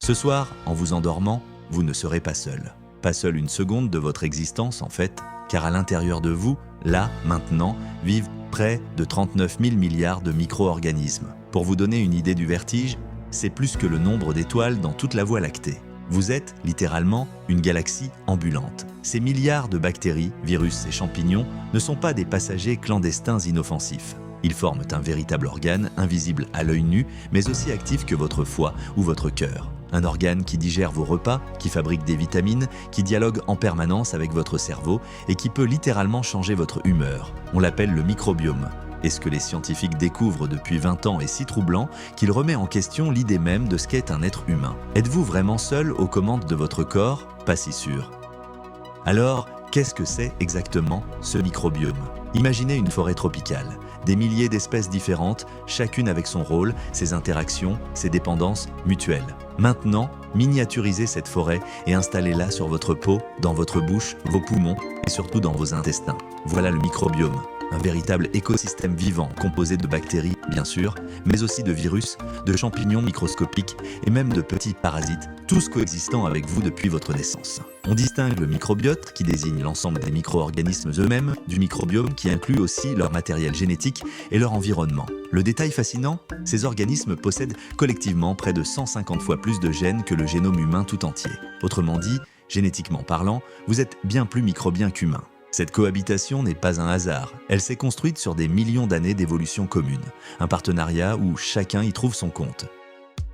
Ce soir, en vous endormant, vous ne serez pas seul. Pas seul une seconde de votre existence en fait, car à l'intérieur de vous, là, maintenant, vivent près de 39 000 milliards de micro-organismes. Pour vous donner une idée du vertige, c'est plus que le nombre d'étoiles dans toute la Voie lactée. Vous êtes, littéralement, une galaxie ambulante. Ces milliards de bactéries, virus et champignons ne sont pas des passagers clandestins inoffensifs. Ils forment un véritable organe, invisible à l'œil nu, mais aussi actif que votre foie ou votre cœur. Un organe qui digère vos repas, qui fabrique des vitamines, qui dialogue en permanence avec votre cerveau et qui peut littéralement changer votre humeur. On l'appelle le microbiome. Et ce que les scientifiques découvrent depuis 20 ans est si troublant qu'il remet en question l'idée même de ce qu'est un être humain. Êtes-vous vraiment seul aux commandes de votre corps? Pas si sûr. Alors, qu'est-ce que c'est exactement ce microbiome? Imaginez une forêt tropicale, des milliers d'espèces différentes, chacune avec son rôle, ses interactions, ses dépendances mutuelles. Maintenant, miniaturisez cette forêt et installez-la sur votre peau, dans votre bouche, vos poumons et surtout dans vos intestins. Voilà le microbiome. Un véritable écosystème vivant composé de bactéries, bien sûr, mais aussi de virus, de champignons microscopiques et même de petits parasites, tous coexistant avec vous depuis votre naissance. On distingue le microbiote, qui désigne l'ensemble des micro-organismes eux-mêmes, du microbiome qui inclut aussi leur matériel génétique et leur environnement. Le détail fascinant, ces organismes possèdent collectivement près de 150 fois plus de gènes que le génome humain tout entier. Autrement dit, génétiquement parlant, vous êtes bien plus microbien qu'humain. Cette cohabitation n'est pas un hasard, elle s'est construite sur des millions d'années d'évolution commune, un partenariat où chacun y trouve son compte.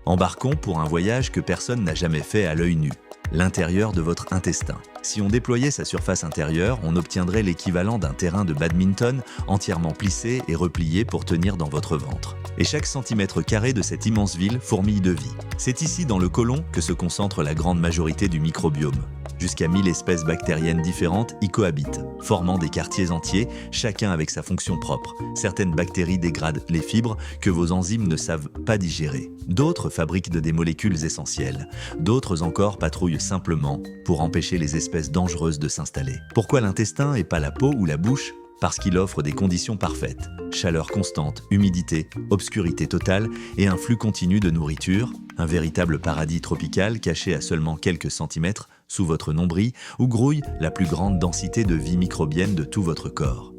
Embarquons pour un voyage que personne n'a jamais fait à l'œil nu, l'intérieur de votre intestin. Si on déployait sa surface intérieure, on obtiendrait l'équivalent d'un terrain de badminton entièrement plissé et replié pour tenir dans votre ventre. Et chaque centimètre carré de cette immense ville fourmille de vie. C'est ici, dans le côlon, que se concentre la grande majorité du microbiome. Jusqu'à 1000 espèces bactériennes différentes y cohabitent, formant des quartiers entiers, chacun avec sa fonction propre. Certaines bactéries dégradent les fibres que vos enzymes ne savent pas digérer. D'autres fabriquent des molécules essentielles. D'autres encore patrouillent simplement pour empêcher les espèces dangereuses de s'installer. Pourquoi l'intestin et pas la peau ou la bouche ? Parce qu'il offre des conditions parfaites. Chaleur constante, humidité, obscurité totale et un flux continu de nourriture, un véritable paradis tropical caché à seulement quelques centimètres sous votre nombril où grouille la plus grande densité de vie microbienne de tout votre corps.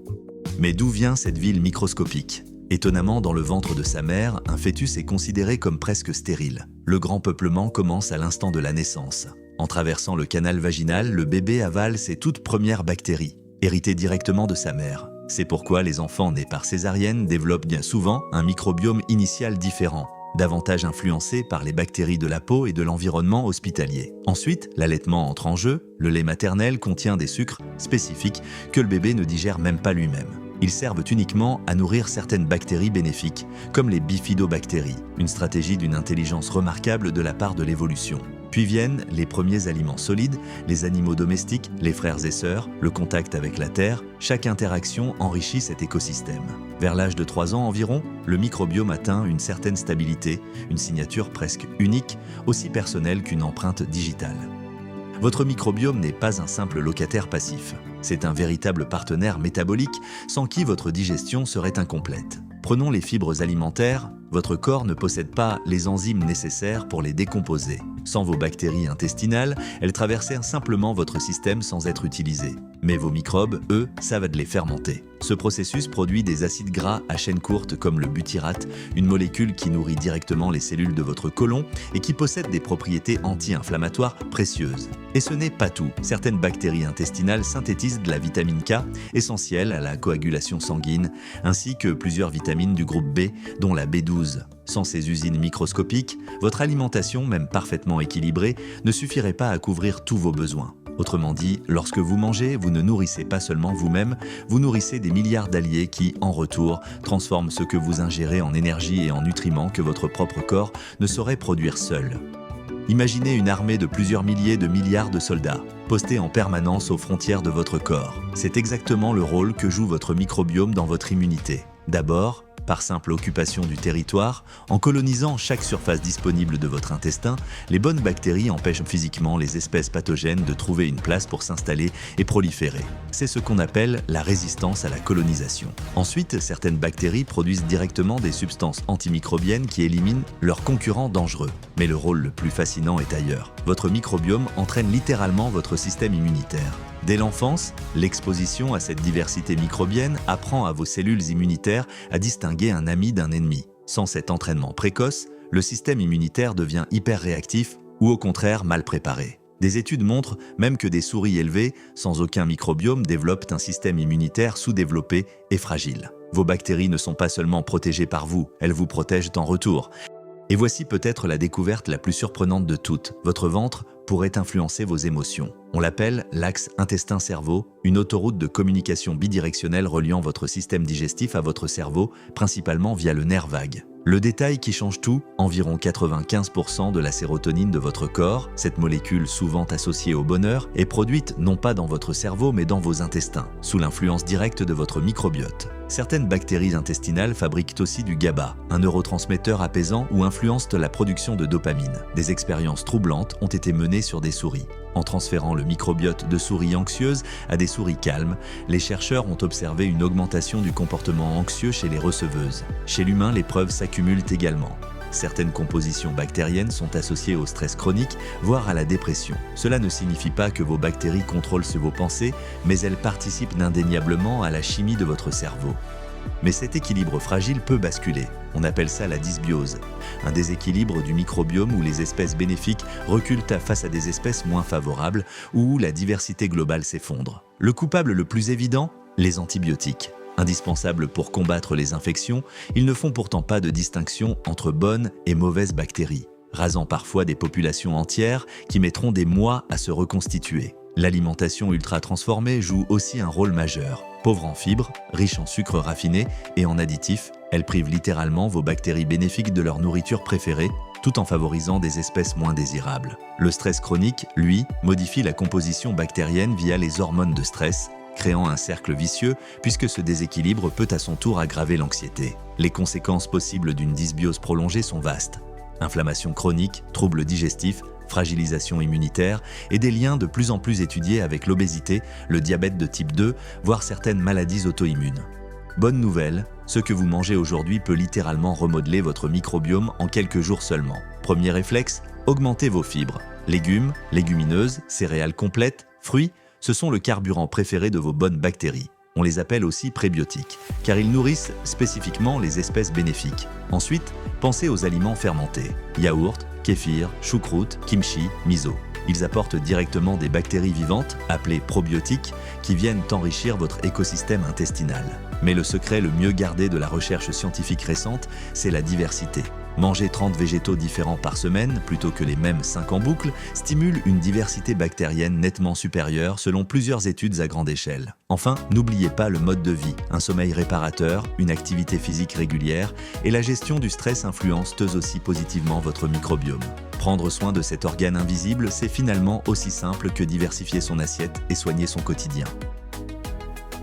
Mais d'où vient cette ville microscopique ? Étonnamment, dans le ventre de sa mère, un fœtus est considéré comme presque stérile. Le grand peuplement commence à l'instant de la naissance. En traversant le canal vaginal, le bébé avale ses toutes premières bactéries, héritées directement de sa mère. C'est pourquoi les enfants nés par césarienne développent bien souvent un microbiome initial différent, davantage influencé par les bactéries de la peau et de l'environnement hospitalier. Ensuite, l'allaitement entre en jeu, le lait maternel contient des sucres spécifiques que le bébé ne digère même pas lui-même. Ils servent uniquement à nourrir certaines bactéries bénéfiques, comme les bifidobactéries, une stratégie d'une intelligence remarquable de la part de l'évolution. Puis viennent les premiers aliments solides, les animaux domestiques, les frères et sœurs, le contact avec la terre. Chaque interaction enrichit cet écosystème. Vers l'âge de 3 ans environ, le microbiome atteint une certaine stabilité, une signature presque unique, aussi personnelle qu'une empreinte digitale. Votre microbiome n'est pas un simple locataire passif. C'est un véritable partenaire métabolique sans qui votre digestion serait incomplète. Prenons les fibres alimentaires, votre corps ne possède pas les enzymes nécessaires pour les décomposer. Sans vos bactéries intestinales, elles traversèrent simplement votre système sans être utilisées. Mais vos microbes, eux, savent les fermenter. Ce processus produit des acides gras à chaîne courte comme le butyrate, une molécule qui nourrit directement les cellules de votre côlon et qui possède des propriétés anti-inflammatoires précieuses. Et ce n'est pas tout. Certaines bactéries intestinales synthétisent de la vitamine K, essentielle à la coagulation sanguine, ainsi que plusieurs vitamines du groupe B, dont la B12. Sans ces usines microscopiques, votre alimentation, même parfaitement équilibrée, ne suffirait pas à couvrir tous vos besoins. Autrement dit, lorsque vous mangez, vous ne nourrissez pas seulement vous-même, vous nourrissez des milliards d'alliés qui, en retour, transforment ce que vous ingérez en énergie et en nutriments que votre propre corps ne saurait produire seul. Imaginez une armée de plusieurs milliers de milliards de soldats, postés en permanence aux frontières de votre corps. C'est exactement le rôle que joue votre microbiome dans votre immunité. D'abord, Par simple occupation du territoire, en colonisant chaque surface disponible de votre intestin, les bonnes bactéries empêchent physiquement les espèces pathogènes de trouver une place pour s'installer et proliférer. C'est ce qu'on appelle la résistance à la colonisation. Ensuite, certaines bactéries produisent directement des substances antimicrobiennes qui éliminent leurs concurrents dangereux. Mais le rôle le plus fascinant est ailleurs. Votre microbiome entraîne littéralement votre système immunitaire. Dès l'enfance, l'exposition à cette diversité microbienne apprend à vos cellules immunitaires à distinguer un ami d'un ennemi. Sans cet entraînement précoce, le système immunitaire devient hyper réactif ou au contraire mal préparé. Des études montrent même que des souris élevées, sans aucun microbiome, développent un système immunitaire sous-développé et fragile. Vos bactéries ne sont pas seulement protégées par vous, elles vous protègent en retour. Et voici peut-être la découverte la plus surprenante de toutes. Votre ventre pourrait influencer vos émotions. On l'appelle l'axe intestin-cerveau, une autoroute de communication bidirectionnelle reliant votre système digestif à votre cerveau, principalement via le nerf vague. Le détail qui change tout, environ 95% de la sérotonine de votre corps, cette molécule souvent associée au bonheur, est produite non pas dans votre cerveau mais dans vos intestins, sous l'influence directe de votre microbiote. Certaines bactéries intestinales fabriquent aussi du GABA, un neurotransmetteur apaisant ou influencent la production de dopamine. Des expériences troublantes ont été menées sur des souris. En transférant le microbiote de souris anxieuses à des souris calmes, les chercheurs ont observé une augmentation du comportement anxieux chez les receveuses. Chez l'humain, les preuves s'accumulent également. Certaines compositions bactériennes sont associées au stress chronique, voire à la dépression. Cela ne signifie pas que vos bactéries contrôlent vos pensées, mais elles participent indéniablement à la chimie de votre cerveau. Mais cet équilibre fragile peut basculer. On appelle ça la dysbiose, un déséquilibre du microbiome où les espèces bénéfiques reculent face à des espèces moins favorables ou où la diversité globale s'effondre. Le coupable le plus évident, les antibiotiques. Indispensables pour combattre les infections, ils ne font pourtant pas de distinction entre bonnes et mauvaises bactéries, rasant parfois des populations entières qui mettront des mois à se reconstituer. L'alimentation ultra-transformée joue aussi un rôle majeur. Pauvre en fibres, riche en sucre raffiné et en additifs, elle prive littéralement vos bactéries bénéfiques de leur nourriture préférée, tout en favorisant des espèces moins désirables. Le stress chronique, lui, modifie la composition bactérienne via les hormones de stress, créant un cercle vicieux puisque ce déséquilibre peut à son tour aggraver l'anxiété. Les conséquences possibles d'une dysbiose prolongée sont vastes. Inflammation chronique, troubles digestifs, fragilisation immunitaire et des liens de plus en plus étudiés avec l'obésité, le diabète de type 2, voire certaines maladies auto-immunes. Bonne nouvelle, ce que vous mangez aujourd'hui peut littéralement remodeler votre microbiome en quelques jours seulement. Premier réflexe, augmentez vos fibres. Légumes, légumineuses, céréales complètes, fruits, ce sont le carburant préféré de vos bonnes bactéries. On les appelle aussi prébiotiques, car ils nourrissent spécifiquement les espèces bénéfiques. Ensuite, pensez aux aliments fermentés. Yaourt, kéfir, choucroute, kimchi, miso. Ils apportent directement des bactéries vivantes, appelées probiotiques, qui viennent enrichir votre écosystème intestinal. Mais le secret le mieux gardé de la recherche scientifique récente, c'est la diversité. Manger 30 végétaux différents par semaine, plutôt que les mêmes 5 en boucle, stimule une diversité bactérienne nettement supérieure selon plusieurs études à grande échelle. Enfin, n'oubliez pas le mode de vie, un sommeil réparateur, une activité physique régulière et la gestion du stress influencent eux aussi positivement votre microbiome. Prendre soin de cet organe invisible, c'est finalement aussi simple que diversifier son assiette et soigner son quotidien.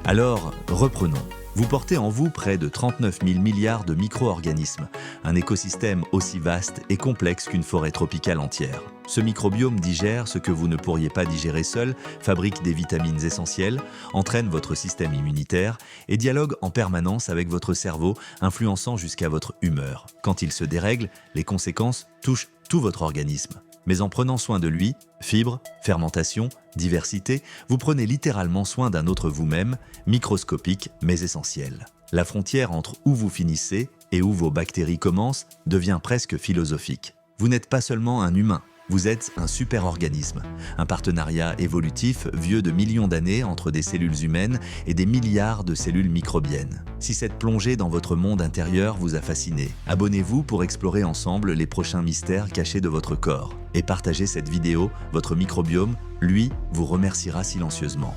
Alors, reprenons. Vous portez en vous près de 39 000 milliards de micro-organismes, un écosystème aussi vaste et complexe qu'une forêt tropicale entière. Ce microbiome digère ce que vous ne pourriez pas digérer seul, fabrique des vitamines essentielles, entraîne votre système immunitaire et dialogue en permanence avec votre cerveau, influençant jusqu'à votre humeur. Quand il se dérègle, les conséquences touchent tout votre organisme. Mais en prenant soin de lui, fibres, fermentation, diversité, vous prenez littéralement soin d'un autre vous-même, microscopique mais essentiel. La frontière entre où vous finissez et où vos bactéries commencent devient presque philosophique. Vous n'êtes pas seulement un humain, vous êtes un super-organisme, un partenariat évolutif vieux de millions d'années entre des cellules humaines et des milliards de cellules microbiennes. Si cette plongée dans votre monde intérieur vous a fasciné, abonnez-vous pour explorer ensemble les prochains mystères cachés de votre corps. Et partagez cette vidéo, votre microbiome, lui, vous remerciera silencieusement.